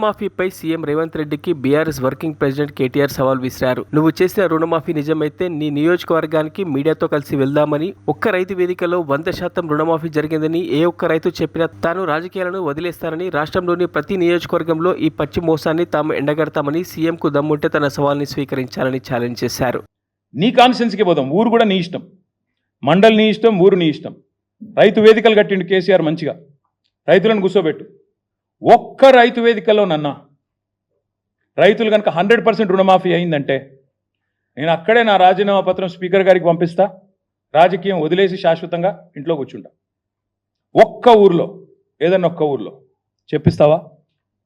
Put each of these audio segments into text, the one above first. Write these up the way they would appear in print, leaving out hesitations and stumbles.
రుణమాఫీపై CM Revanth రెడ్డికి BRS working president KTR సవాల్ విసిరారు. నువ్వు చేసిన రుణమాఫీ నిజమైతే నీ నియోజకవర్గానికి మీడియాతో కలిసి వెళ్దామని, ఒక్క రైతు వేదికలో 100% రుణమాఫీ జరిగిందని ఏ ఒక్క రైతు చెప్పినా తాను రాజకీయాలను వదిలేస్తానని, రాష్ట్రంలోని ప్రతి నియోజకవర్గంలో ఈ పచ్చి మోసాన్ని తాము ఎండగడతామని సీఎంకు దమ్ముంటే తన సవాల్ని స్వీకరించాలని ఛాలెంజ్ చేశారు. నీ కాన్స్టిట్యున్సీకి పోదాం, ఊరు కూడా నీ ఇష్టం, మండల్ నీ ఇష్టం, ఊరు నీ ఇష్టం. రైతు వేదికలు కట్టిండు కేసీఆర్, మంచిగా రైతులను కూర్చోబెట్టు. ఒక్క రైతు వేదికలో రైతులు కనుక 100% రుణమాఫీ అయిందంటే నేను అక్కడే నా రాజీనామా పత్రం స్పీకర్ గారికి పంపిస్తా, రాజకీయం వదిలేసి శాశ్వతంగా ఇంట్లో కూర్చుంటా. ఒక్క ఊర్లో, ఏదన్నా ఒక్క ఊర్లో చెప్పిస్తావా?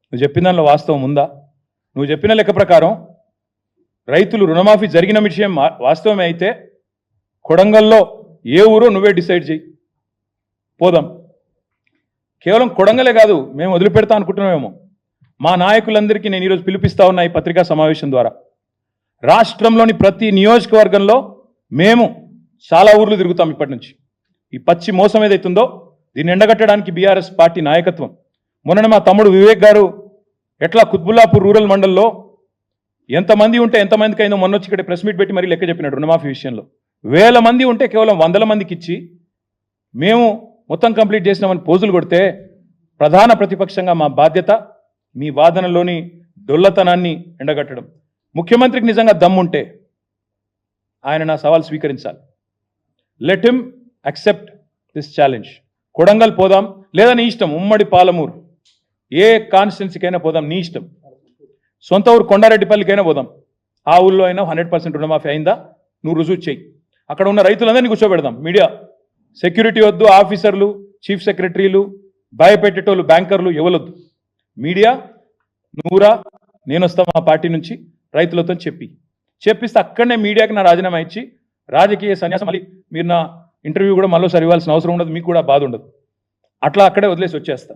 నువ్వు చెప్పిన దానిలో వాస్తవం ఉందా? నువ్వు చెప్పిన లెక్క ప్రకారం రైతులు రుణమాఫీ జరిగిన విషయం వాస్తవమే అయితే కొడంగల్లో ఏ ఊరో నువ్వే డిసైడ్ చేయి, పోదాం. కేవలం కొడంగలే కాదు, మేము వదిలిపెడతా అనుకుంటున్నామేమో. మా నాయకులందరికీ నేను ఈరోజు పిలిపిస్తా ఉన్నా ఈ పత్రికా సమావేశం ద్వారా. రాష్ట్రంలోని ప్రతి నియోజకవర్గంలో మేము చాలా ఊర్లు తిరుగుతాం ఇప్పటి నుంచి. ఈ పచ్చి మోసం ఏదైతుందో దీన్ని ఎండగట్టడానికి బీఆర్ఎస్ పార్టీ నాయకత్వం. మొన్న మా తమ్ముడు వివేక్ గారు ఎట్లా కుత్బుల్లాపూర్ రూరల్ మండల్లో ఎంతమంది ఉంటే ఎంతమందికి అయిందో మొన్న వచ్చి ఇక్కడ ప్రెస్ మీట్ పెట్టి మరీ లెక్క చెప్పినాడు. రుణమాఫీ విషయంలో 1000 మంది ఉంటే కేవలం 100 మందికి ఇచ్చి మేము మొత్తం కంప్లీట్ చేసినామని పోజులు కొడితే, ప్రధాన ప్రతిపక్షంగా మా బాధ్యత మీ వాదనలోని డొల్లతనాన్ని ఎండగట్టడం. ముఖ్యమంత్రికి నిజంగా దమ్ముంటే ఆయన నా సవాల్ స్వీకరించాలి. Let him accept this challenge. Kodangal పోదాం, లేదా నీ ఇష్టం, ఉమ్మడి పాలమూరు ఏ కాన్స్టిట్యున్సీకైనా పోదాం, నీ ఇష్టం. సొంత ఊరు కొండారెడ్డిపల్లికైనా పోదాం, ఆ ఊళ్ళో అయినా 100% రుణమాఫీ అయిందా నువ్వు రుజువు చేయి. అక్కడ ఉన్న రైతులందరినీ కూర్చోబెడదాం. మీడియా సెక్యూరిటీ వద్దు, ఆఫీసర్లు, చీఫ్ సెక్రటరీలు, భయపెట్టేటోళ్ళు, బ్యాంకర్లు ఎవరొద్దు. మీడియా నువ్వురా, నేను వస్తా మా పార్టీ నుంచి రైతులతో చెప్పిస్తే అక్కడనే మీడియాకి నా రాజీనామా ఇచ్చి రాజకీయ సన్యాసం. మళ్ళీ మీరు నా ఇంటర్వ్యూ కూడా మరోసారి ఇవ్వాల్సిన అవసరం ఉండదు, మీకు కూడా బాధ ఉండదు. అట్లా అక్కడే వదిలేసి వచ్చేస్తా.